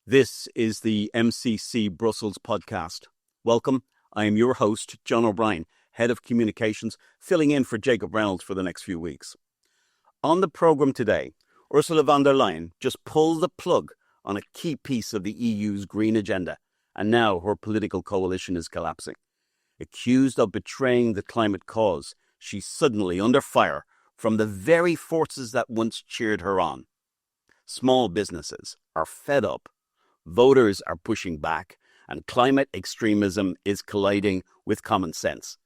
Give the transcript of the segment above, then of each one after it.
This is the MCC Brussels podcast. Welcome. I am your host, John O'Brien, Head of Communications, filling in for Jacob Reynolds for the next few weeks. On the programme today, Ursula von der Leyen just pulled the plug on a key piece of the EU's green agenda, and now her political coalition is collapsing. Accused of betraying the climate cause, she's suddenly under fire from the very forces that once cheered her on. Small businesses are fed up. Voters are pushing back, and climate extremism is colliding with common sense.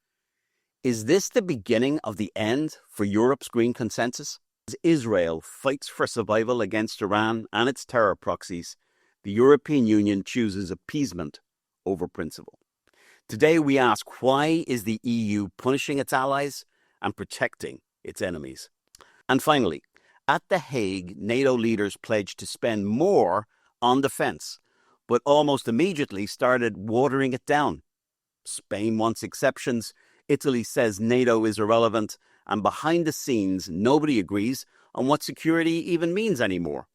Is this the beginning of the end for Europe's green consensus? As Israel fights for survival against Iran and its terror proxies, the European Union chooses appeasement over principle. Today we ask, why is the EU punishing its allies and protecting its enemies? And finally, at The Hague, NATO leaders pledged to spend more on defence, but almost immediately started watering it down. Spain wants exceptions, Italy says NATO is irrelevant, and behind the scenes, nobody agrees on what security even means anymore.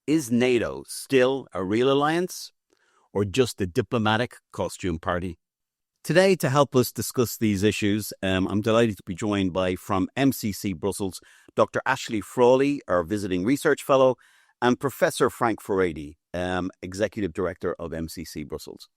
Is NATO still a real alliance, or just a diplomatic costume party? Today, to help us discuss these issues, I'm delighted to be joined by, from MCC Brussels, Dr. Ashley Frawley, our visiting research fellow, and Professor Frank Furedi, Executive Director of MCC Brussels.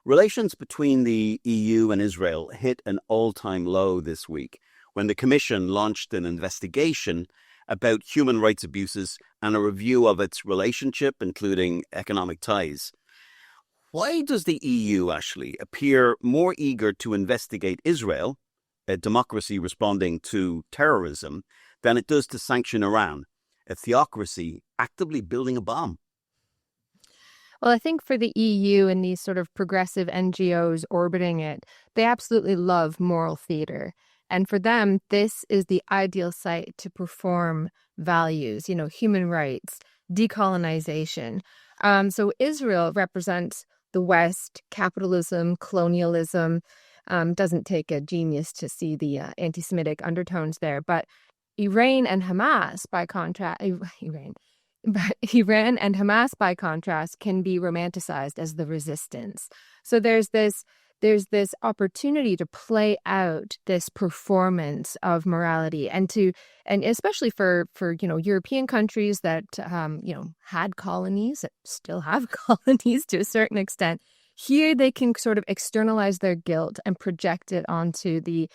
Relations between the EU and Israel hit an all-time low this week when the Commission launched an investigation about human rights abuses and a review of its relationship, including economic ties. Why does the EU, Ashley, appear more eager to investigate Israel, a democracy responding to terrorism, than it does to sanction Iran, a theocracy actively building a bomb? Well, I think for the EU and these sort of progressive NGOs orbiting it, they absolutely love moral theater. And for them, this is the ideal site to perform values, human rights, decolonization. So Israel represents the West, capitalism, colonialism. Doesn't take a genius to see the anti-Semitic undertones there. But Iran and Hamas, by contrast, can be romanticized as the resistance. So there's this opportunity to play out this performance of morality, and especially for European countries that had colonies, that still have colonies to a certain extent. Here they can sort of externalize their guilt and project it onto the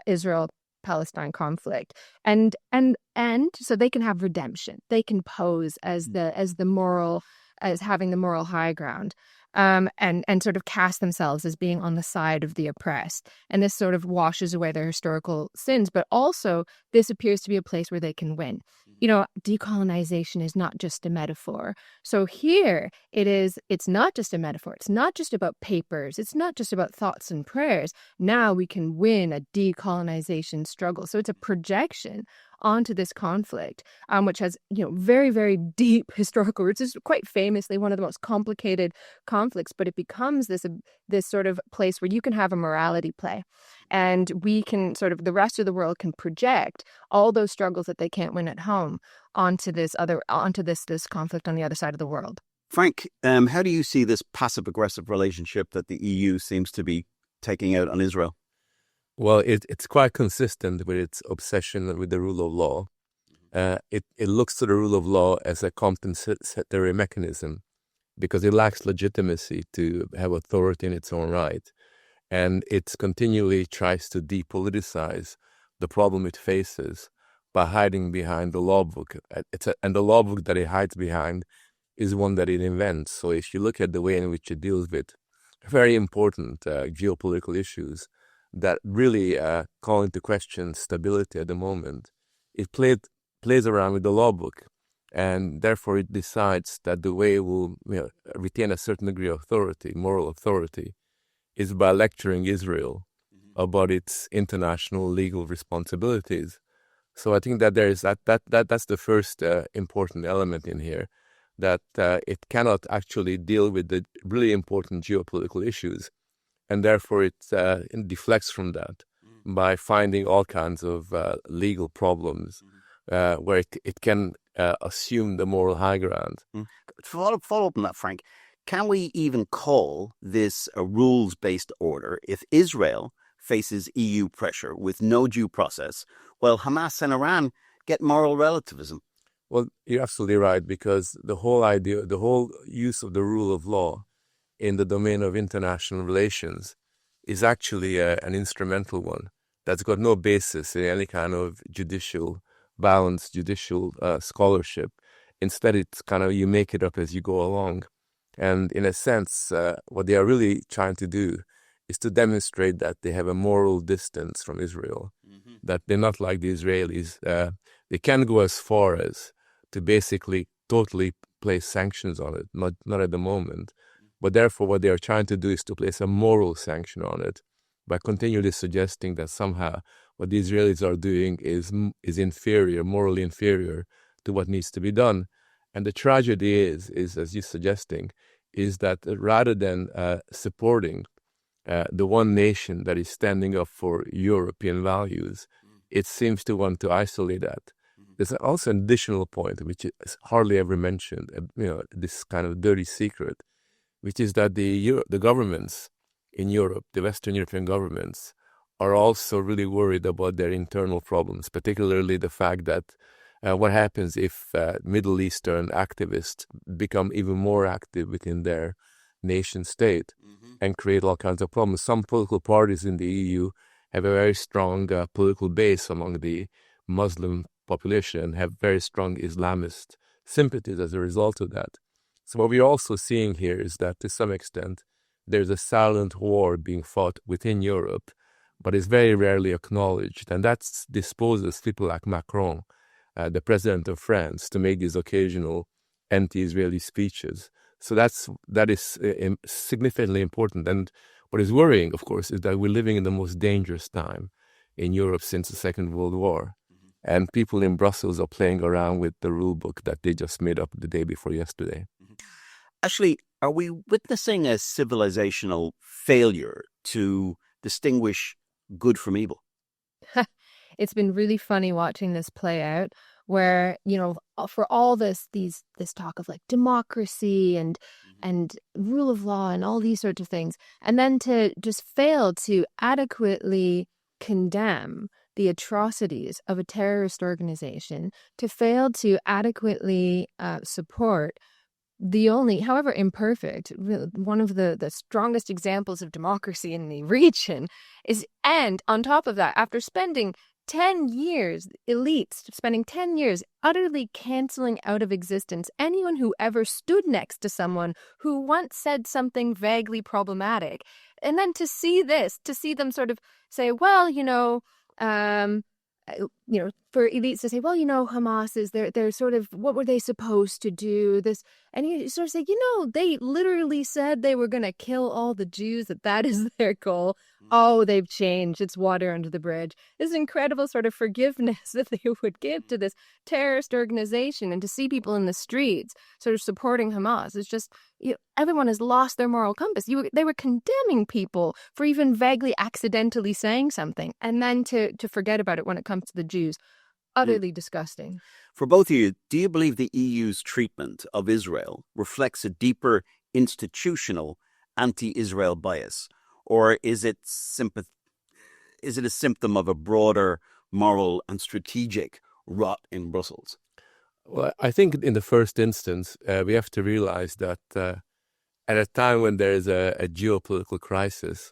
Israel-Palestine conflict, and so they can have redemption. They can pose as having the moral high ground, and sort of cast themselves as being on the side of the oppressed. And this sort of washes away their historical sins, but also this appears to be a place where they can win. Decolonization is not just a metaphor. So here it's not just a metaphor. It's not just about papers. It's not just about thoughts and prayers. Now we can win a decolonization struggle. So it's a projection onto this conflict, which has, very, very deep historical roots. It's quite famously one of the most complicated conflicts, but it becomes this sort of place where you can have a morality play, and we can the rest of the world can project all those struggles that they can't win at home onto this conflict on the other side of the world. Frank, how do you see this passive-aggressive relationship that the EU seems to be taking out on Israel? Well, it's quite consistent with its obsession with the rule of law. It looks to the rule of law as a compensatory mechanism because it lacks legitimacy to have authority in its own right. And it continually tries to depoliticize the problem it faces by hiding behind the law book. And the law book that it hides behind is one that it invents. So if you look at the way in which it deals with very important geopolitical issues that really call into question stability at the moment, it plays around with the law book, and therefore it decides that the way it will retain a certain degree of authority, moral authority, is by lecturing Israel about its international legal responsibilities. So I think that there is that's the first important element in here, that it cannot actually deal with the really important geopolitical issues. And therefore, it deflects from that by finding all kinds of legal problems where it can assume the moral high ground. Follow up on that, Frank. Can we even call this a rules-based order if Israel faces EU pressure with no due process, while Hamas and Iran get moral relativism? Well, you're absolutely right, because the whole use of the rule of law in the domain of international relations is actually an instrumental one that's got no basis in any kind of balanced judicial scholarship. Instead, it's kind of, you make it up as you go along. And in a sense, what they are really trying to do is to demonstrate that they have a moral distance from Israel, that they're not like the Israelis. They can go as far as to basically totally place sanctions on it, not at the moment. But therefore, what they are trying to do is to place a moral sanction on it by continually suggesting that somehow what the Israelis are doing is inferior, morally inferior to what needs to be done. And the tragedy is as you're suggesting, is that rather than supporting the one nation that is standing up for European values, it seems to want to isolate that. There's also an additional point, which is hardly ever mentioned, this kind of dirty secret, which is that the governments in Europe, the Western European governments, are also really worried about their internal problems, particularly the fact that what happens if Middle Eastern activists become even more active within their nation state and create all kinds of problems. Some political parties in the EU have a very strong political base among the Muslim population and have very strong Islamist sympathies as a result of that. So what we're also seeing here is that to some extent there's a silent war being fought within Europe, but it's very rarely acknowledged. And that disposes people like Macron, the president of France, to make these occasional anti-Israeli speeches. So that is significantly important. And what is worrying, of course, is that we're living in the most dangerous time in Europe since the Second World War. And people in Brussels are playing around with the rule book that they just made up the day before yesterday. Actually, are we witnessing a civilizational failure to distinguish good from evil? It's been really funny watching this play out, where, for all this talk of like democracy and rule of law and all these sorts of things, and then to just fail to adequately condemn the atrocities of a terrorist organization, to fail to adequately support the only, however imperfect, one of the strongest examples of democracy in the region is, and on top of that, after spending 10 years, elites spending 10 years utterly canceling out of existence anyone who ever stood next to someone who once said something vaguely problematic. And then to see them sort of say, well, for elites to say, well, Hamas is they're sort of, what were they supposed to do? This, and you sort of say, they literally said they were going to kill all the Jews, that is their goal. Oh, they've changed. It's water under the bridge. This incredible sort of forgiveness that they would give to this terrorist organization, and to see people in the streets sort of supporting Hamas. It's just, everyone has lost their moral compass. They were condemning people for even vaguely accidentally saying something, and then to forget about it when it comes to the Jews. Utterly disgusting. For both of you, do you believe the EU's treatment of Israel reflects a deeper institutional anti-Israel bias, or is it a symptom of a broader moral and strategic rot in Brussels? Well, I think in the first instance, we have to realize that at a time when there is a geopolitical crisis,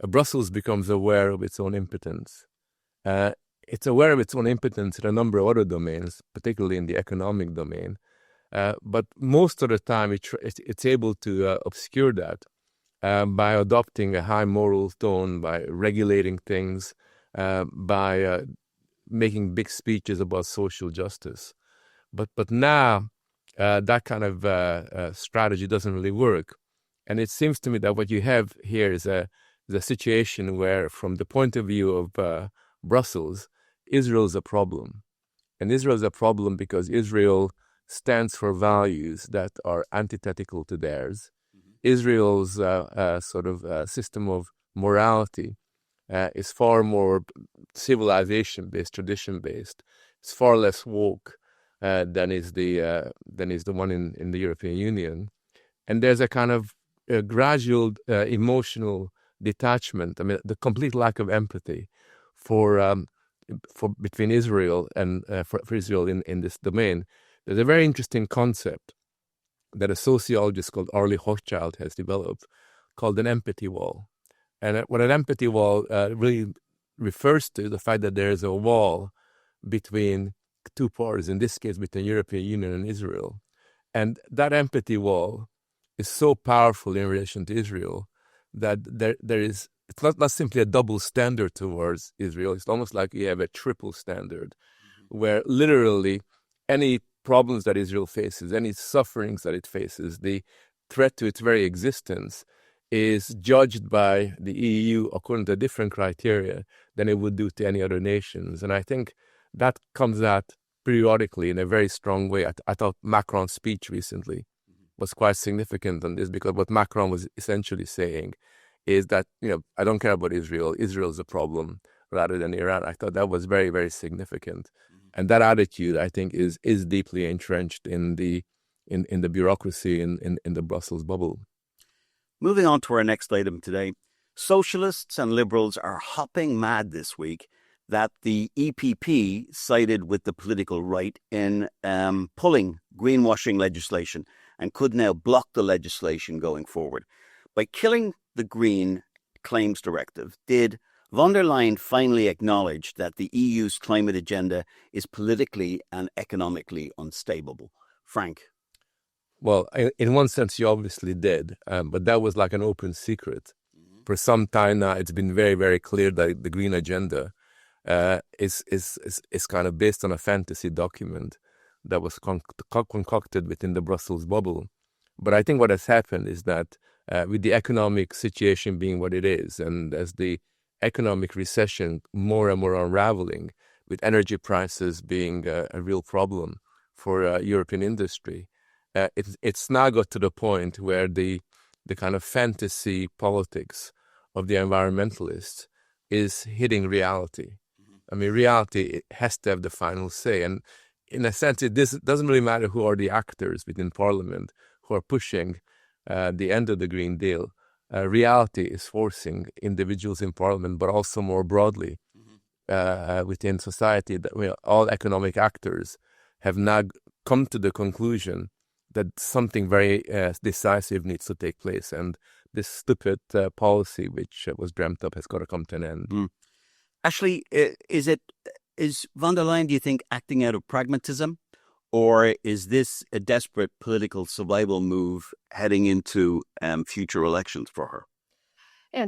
Brussels becomes aware of its own impotence. It's aware of its own impotence in a number of other domains, particularly in the economic domain. But most of the time, it's able to obscure that by adopting a high moral tone, by regulating things, by making big speeches about social justice. But now, that kind of strategy doesn't really work. And it seems to me that what you have here is a situation where, from the point of view of Brussels, Israel is a problem. And Israel is a problem because Israel stands for values that are antithetical to theirs. Israel's system of morality is far more civilization-based, tradition-based. It's far less woke than is the one in the European Union. And there's a kind of gradual emotional detachment. I mean, the complete lack of empathy for between Israel and for Israel in this domain. There's a very interesting concept that a sociologist called Arlie Hochschild has developed called an empathy wall. And what an empathy wall really refers to, the fact that there is a wall between two parties, in this case between European Union and Israel. And that empathy wall is so powerful in relation to Israel that there is, it's not simply a double standard towards Israel. It's almost like you have a triple standard, where literally any problems that Israel faces, any sufferings that it faces, the threat to its very existence is judged by the EU according to different criteria than it would do to any other nations. And I think that comes out periodically in a very strong way. I thought Macron's speech recently was quite significant on this, because what Macron was essentially saying is that, I don't care about Israel. Israel is a problem rather than Iran. I thought that was very, very significant. And that attitude, I think, is deeply entrenched in the bureaucracy in the Brussels bubble. Moving on to our next item today, socialists and liberals are hopping mad this week that the EPP sided with the political right in pulling greenwashing legislation and could now block the legislation going forward. By killing the Green Claims Directive, did von der Leyen finally acknowledge that the EU's climate agenda is politically and economically unstable? Frank? Well, in one sense, she obviously did, but that was like an open secret. For some time now, it's been very, very clear that the Green Agenda is kind of based on a fantasy document that was concocted within the Brussels bubble. But I think what has happened is that with the economic situation being what it is, and as the economic recession more and more unraveling, with energy prices being a real problem for European industry, it's now got to the point where the kind of fantasy politics of the environmentalists is hitting reality. I mean, reality has to have the final say. And in a sense, it doesn't really matter who are the actors within Parliament who are pushing the end of the Green Deal. Reality is forcing individuals in Parliament, but also more broadly within society, that all economic actors have now come to the conclusion that something very decisive needs to take place. And this stupid policy, which was dreamt up, has got to come to an end. Ashley, is von der Leyen, do you think, acting out of pragmatism? Or is this a desperate political survival move heading into future elections for her? Yeah,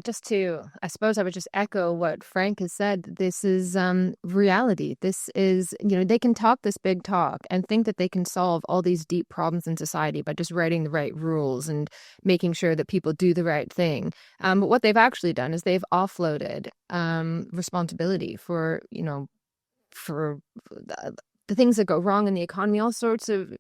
I suppose I would just echo what Frank has said. This is reality. This is, they can talk this big talk and think that they can solve all these deep problems in society by just writing the right rules and making sure that people do the right thing. But what they've actually done is they've offloaded responsibility for the things that go wrong in the economy, all sorts of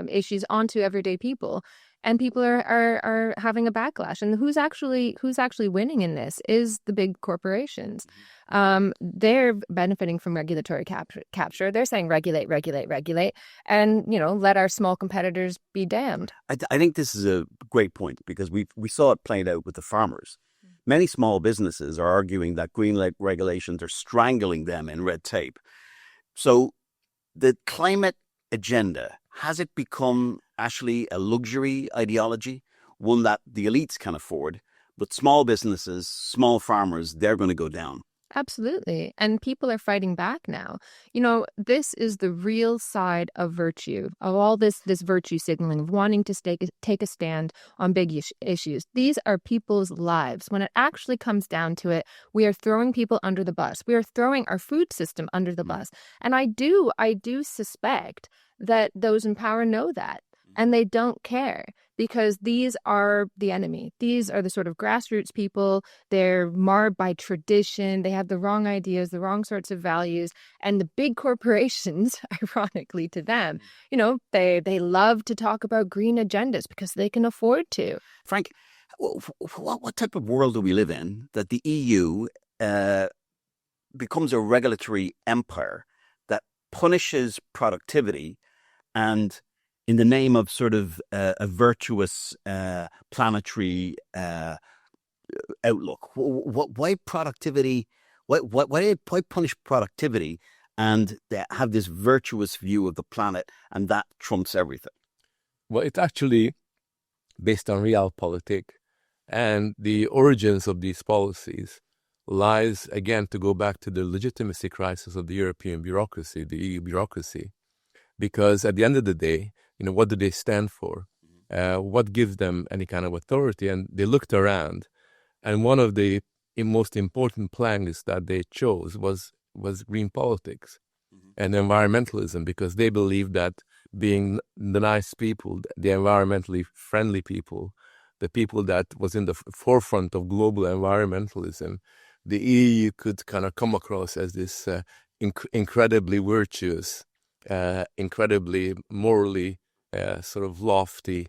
issues onto everyday people. And people are having a backlash. And who's actually winning in this is the big corporations. They're benefiting from regulatory capture. They're saying regulate, and let our small competitors be damned. I think this is a great point, because we saw it played out with the farmers. Many small businesses are arguing that green regulations are strangling them in red tape. So the climate agenda, has it become actually a luxury ideology, one that the elites can afford, but small businesses, small farmers, they're going to go down? Absolutely. And people are fighting back now. This is the real side of virtue, of all this virtue signaling, of wanting to take a stand on big issues. These are people's lives. When it actually comes down to it, we are throwing people under the bus. We are throwing our food system under the bus. And I do suspect that those in power know that. And they don't care, because these are the enemy. These are the sort of grassroots people. They're marred by tradition. They have the wrong ideas, the wrong sorts of values. And the big corporations, ironically to them, they love to talk about green agendas because they can afford to. Frank, what type of world do we live in that the EU becomes a regulatory empire that punishes productivity and in the name of sort of a virtuous planetary outlook, why productivity? Why punish productivity and they have this virtuous view of the planet, and that trumps everything? Well, it's actually based on realpolitik, and the origins of these policies lies, again, to go back to the legitimacy crisis of the European bureaucracy, the EU bureaucracy, because at the end of the day, what do they stand for? What gives them any kind of authority? And they looked around, and one of the most important planks that they chose was green politics and environmentalism, because they believed that being the nice people, the environmentally friendly people, the people that was in the forefront of global environmentalism, the EU could kind of come across as this incredibly virtuous, incredibly morally sort of lofty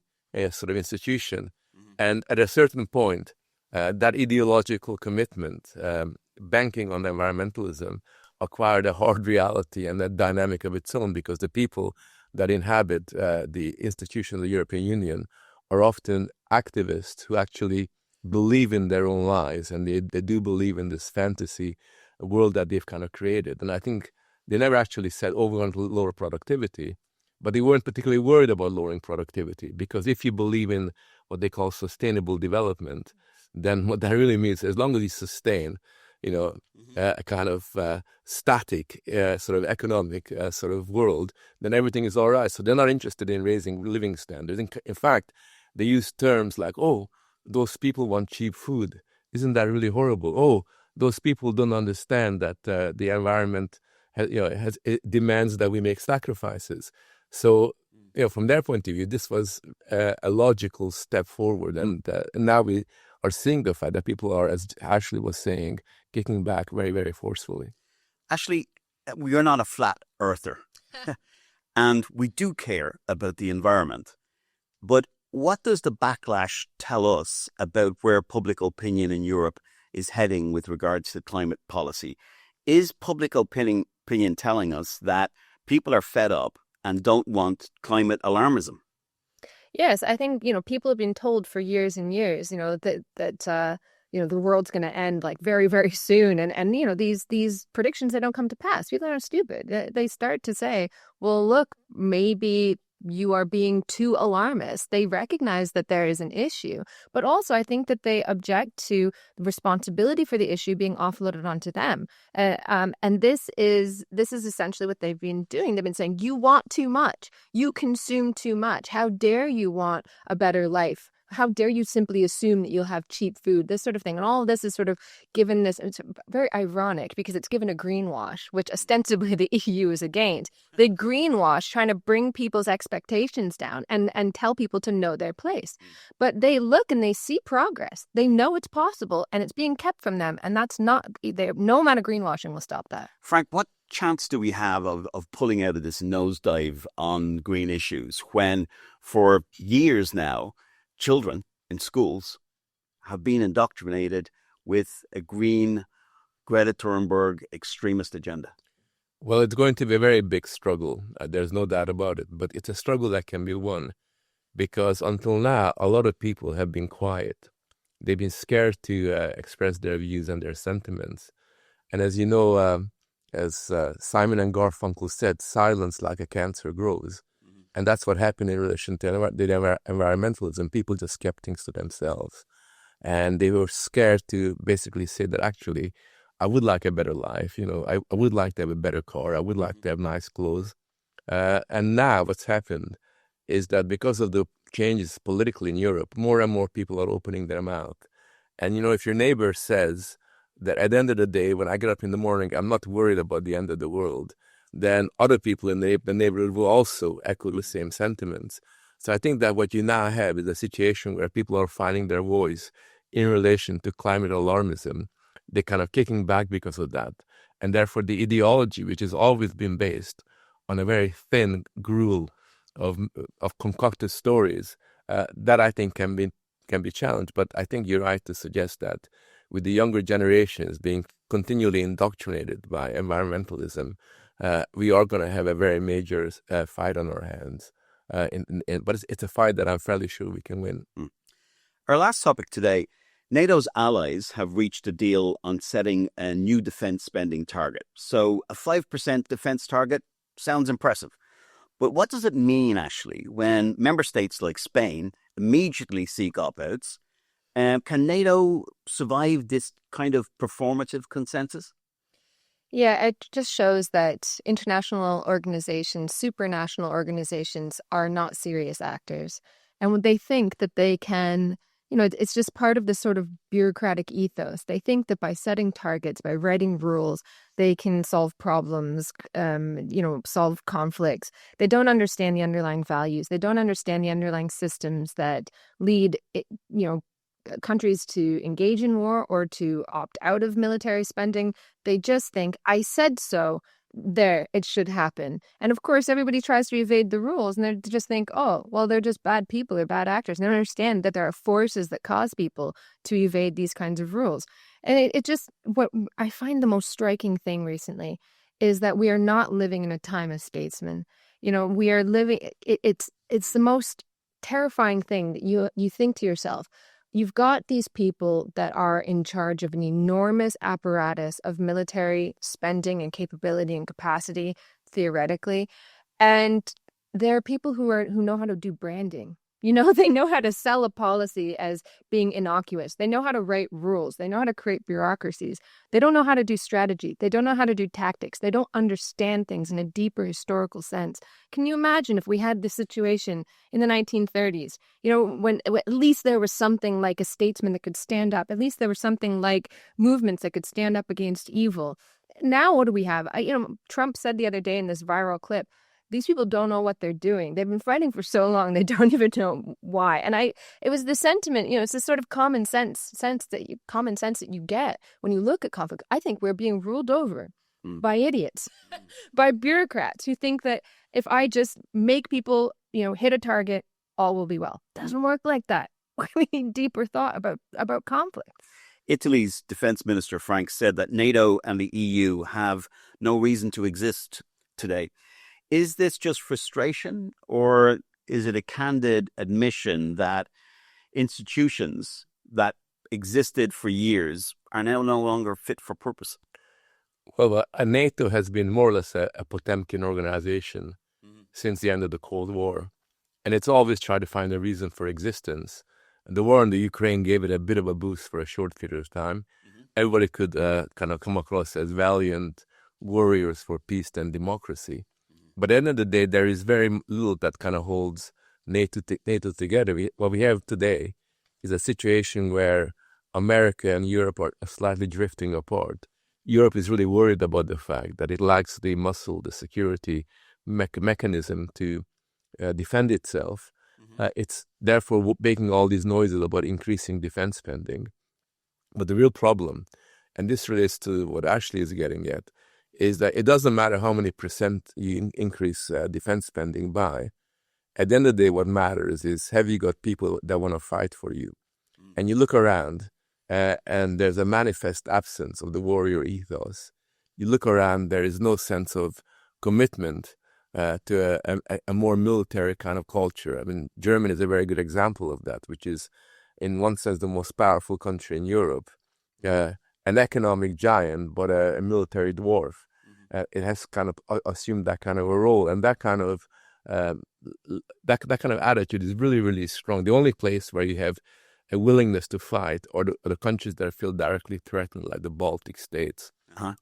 sort of institution. And at a certain point, that ideological commitment, banking on environmentalism, acquired a hard reality and a dynamic of its own, because the people that inhabit the institution of the European Union are often activists who actually believe in their own lives, and they do believe in this fantasy world that they've kind of created. And I think they never actually said, we're going to lower productivity, but they weren't particularly worried about lowering productivity, because if you believe in what they call sustainable development, then what that really means, as long as you sustain, a kind of static sort of economic sort of world, then everything is all right. So they're not interested in raising living standards. In fact, they use terms like, those people want cheap food. Isn't that really horrible? Those people don't understand that the environment it demands that we make sacrifices. So, from their point of view, this was a logical step forward. And now we are seeing the fact that people are, as Ashley was saying, kicking back very, very forcefully. Ashley, we are not a flat earther. And we do care about the environment. But what does the backlash tell us about where public opinion in Europe is heading with regards to climate policy? Is public opinion telling us that people are fed up and don't want climate alarmism? Yes, I think, people have been told for years and years, that the world's going to end like very, very soon. And these predictions, they don't come to pass. People aren't stupid. They start to say, well, look, maybe you are being too alarmist. They recognize that there is an issue, but also I think that they object to the responsibility for the issue being offloaded onto them. And this is essentially what they've been doing. They've been saying, you want too much, you consume too much. How dare you want a better life? How dare you simply assume that you'll have cheap food, this sort of thing. And all of this is sort of given this, it's very ironic because it's given a greenwash, which ostensibly the EU is against. They greenwash trying to bring people's expectations down and tell people to know their place. But they look and they see progress. They know it's possible and it's being kept from them. And that's no amount of greenwashing will stop that. Frank, what chance do we have of pulling out of this nosedive on green issues when for years now, children in schools have been indoctrinated with a green Greta Thunberg extremist agenda? Well, it's going to be a very big struggle. There's no doubt about it. But it's a struggle that can be won because until now, a lot of people have been quiet. They've been scared to express their views and their sentiments. And as you know, as Simon and Garfunkel said, silence like a cancer grows. And that's what happened in relation to environmentalism. People just kept things to themselves. And they were scared to basically say that actually, I would like a better life. I would like to have a better car. I would like to have nice clothes. And now what's happened is that because of the changes politically in Europe, more and more people are opening their mouth. And, if your neighbor says that at the end of the day, when I get up in the morning, I'm not worried about the end of the world, then other people in the neighborhood will also echo the same sentiments. So I think that what you now have is a situation where people are finding their voice in relation to climate alarmism. They're kind of kicking back because of that. And therefore the ideology, which has always been based on a very thin gruel of concocted stories, that I think can be challenged. But I think you're right to suggest that with the younger generations being continually indoctrinated by environmentalism, we are going to have a very major fight on our hands. But it's a fight that I'm fairly sure we can win. Our last topic today, NATO's allies have reached a deal on setting a new defense spending target. So a 5% defense target sounds impressive. But what does it mean, actually, when member states like Spain immediately seek opt-outs? Can NATO survive this kind of performative consensus? Yeah, it just shows that international organizations, supranational organizations, are not serious actors. And when they think that they can, it's just part of this sort of bureaucratic ethos. They think that by setting targets, by writing rules, they can solve problems, solve conflicts. They don't understand the underlying values. They don't understand the underlying systems that lead, countries to engage in war or to opt out of military spending. They just think, I said so, there, it should happen. And of course, everybody tries to evade the rules, and they just think, oh, well, they're just bad people or bad actors. And they don't understand that there are forces that cause people to evade these kinds of rules. And it just, what I find the most striking thing recently is that we are not living in a time of statesmen. We are living, it's the most terrifying thing that you think to yourself. You've got these people that are in charge of an enormous apparatus of military spending and capability and capacity, theoretically. And there are people who know how to do branding. They know how to sell a policy as being innocuous. They know how to write rules. They know how to create bureaucracies. They don't know how to do strategy. They don't know how to do tactics. They don't understand things in a deeper historical sense. Can you imagine if we had this situation in the 1930s, when at least there was something like a statesman that could stand up, at least there was something like movements that could stand up against evil. Now what do we have? Trump said the other day in this viral clip, these people don't know what they're doing. They've been fighting for so long, they don't even know why. And it was the sentiment, it's this sort of common sense that you get when you look at conflict. I think we're being ruled over by idiots, by bureaucrats who think that if I just make people, hit a target, all will be well. Doesn't work like that. We need deeper thought about conflict. Italy's defense minister, Frank, said that NATO and the EU have no reason to exist today. Is this just frustration, or is it a candid admission that institutions that existed for years are now no longer fit for purpose? Well, NATO has been more or less a Potemkin organization since the end of the Cold War. And it's always tried to find a reason for existence. And the war in the Ukraine gave it a bit of a boost for a short period of time. Everybody could kind of come across as valiant warriors for peace and democracy. But at the end of the day, there is very little that kind of holds NATO together. What we have today is a situation where America and Europe are slightly drifting apart. Europe is really worried about the fact that it lacks the muscle, the security mechanism to defend itself. It's therefore making all these noises about increasing defense spending. But the real problem, and this relates to what Ashley is getting at, is that it doesn't matter how many percent you increase defense spending by. At the end of the day, what matters is, have you got people that want to fight for you? And you look around, and there's a manifest absence of the warrior ethos. You look around, there is no sense of commitment to a more military kind of culture. I mean, Germany is a very good example of that, which is, in one sense, the most powerful country in Europe. An economic giant, but a military dwarf. It has kind of assumed that kind of a role, and that kind of attitude is really, really strong. The only place where you have a willingness to fight are the countries that feel directly threatened, like the Baltic states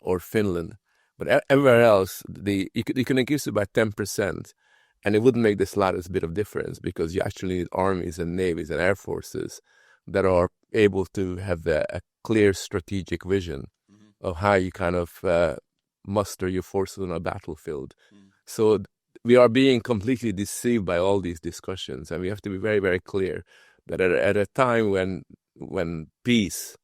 or Finland. But everywhere else, you can increase it by 10%, and it wouldn't make the slightest bit of difference, because you actually need armies and navies and air forces that are able to have a clear strategic vision of how you kind of muster your forces on a battlefield. So we are being completely deceived by all these discussions, and we have to be very, very clear that at a time when peace,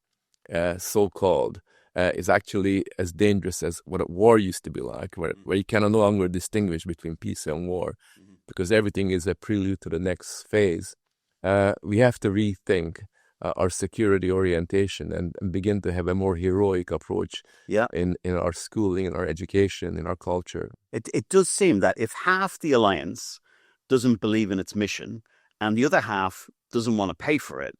so-called, is actually as dangerous as what a war used to be like, where you can no longer distinguish between peace and war, because everything is a prelude to the next phase. We have to rethink our security orientation and begin to have a more heroic approach in our schooling, in our education, in our culture. It does seem that if half the alliance doesn't believe in its mission and the other half doesn't want to pay for it,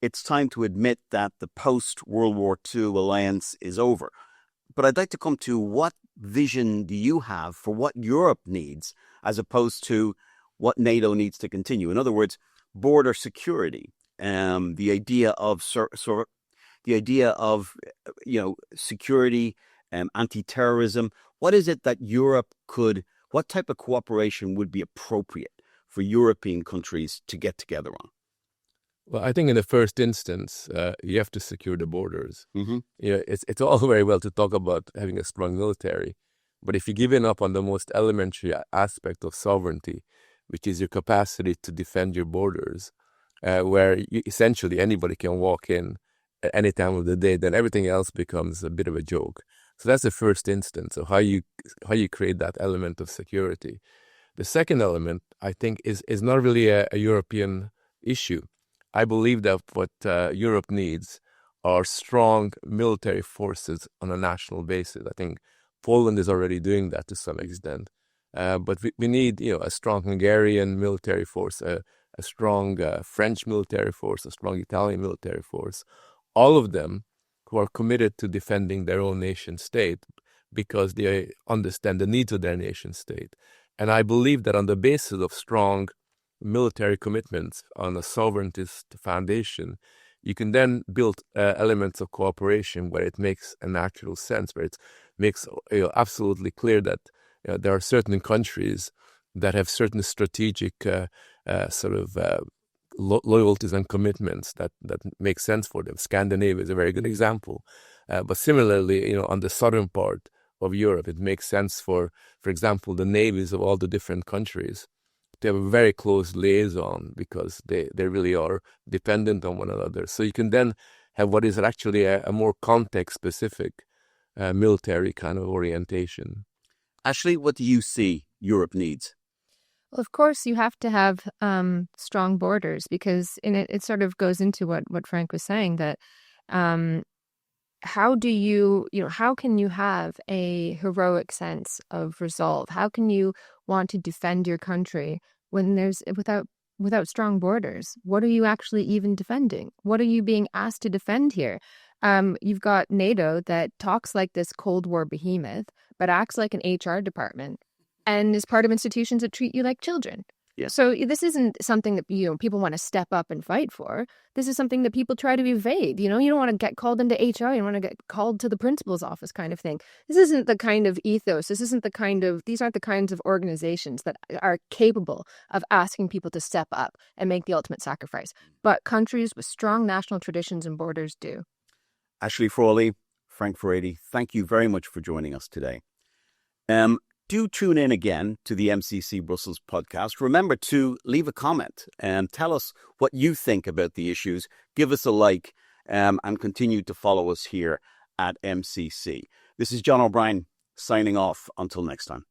it's time to admit that the post-World War II alliance is over. But I'd like to come to, what vision do you have for what Europe needs as opposed to what NATO needs to continue? In other words, border security, the idea of security, anti-terrorism. What is it that Europe what type of cooperation would be appropriate for European countries to get together on? Well, I think in the first instance, you have to secure the borders. Mm-hmm. It's all very well to talk about having a strong military, but if you're giving up on the most elementary aspect of sovereignty, which is your capacity to defend your borders, where essentially anybody can walk in at any time of the day, then everything else becomes a bit of a joke. So that's the first instance of how you create that element of security. The second element, I think, is not really a European issue. I believe that what Europe needs are strong military forces on a national basis. I think Poland is already doing that to some extent. But we need, a strong Hungarian military force, a strong French military force, a strong Italian military force, all of them who are committed to defending their own nation state because they understand the needs of their nation state. And I believe that on the basis of strong military commitments on a sovereigntist foundation, you can then build elements of cooperation where it makes a natural sense, where it makes absolutely clear that there are certain countries that have certain strategic loyalties and commitments that make sense for them. Scandinavia is a very good example. But similarly, on the southern part of Europe, it makes sense for example, the navies of all the different countries to have a very close liaison because they really are dependent on one another. So you can then have what is actually a more context-specific military kind of orientation. Ashley, what do you see Europe needs? Well, of course, you have to have strong borders because it sort of goes into what Frank was saying, that how can you have a heroic sense of resolve? How can you want to defend your country when without strong borders? What are you actually even defending? What are you being asked to defend here? You've got NATO that talks like this Cold War behemoth, but acts like an HR department and is part of institutions that treat you like children. Yeah. So this isn't something that people want to step up and fight for. This is something that people try to evade. You don't want to get called into HR. You don't want to get called to the principal's office kind of thing. This isn't the kind of ethos. These aren't the kinds of organizations that are capable of asking people to step up and make the ultimate sacrifice. But countries with strong national traditions and borders do. Ashley Frawley, Frank Furedi, thank you very much for joining us today. Do tune in again to the MCC Brussels podcast. Remember to leave a comment and tell us what you think about the issues. Give us a like and continue to follow us here at MCC. This is John O'Brien signing off. Until next time.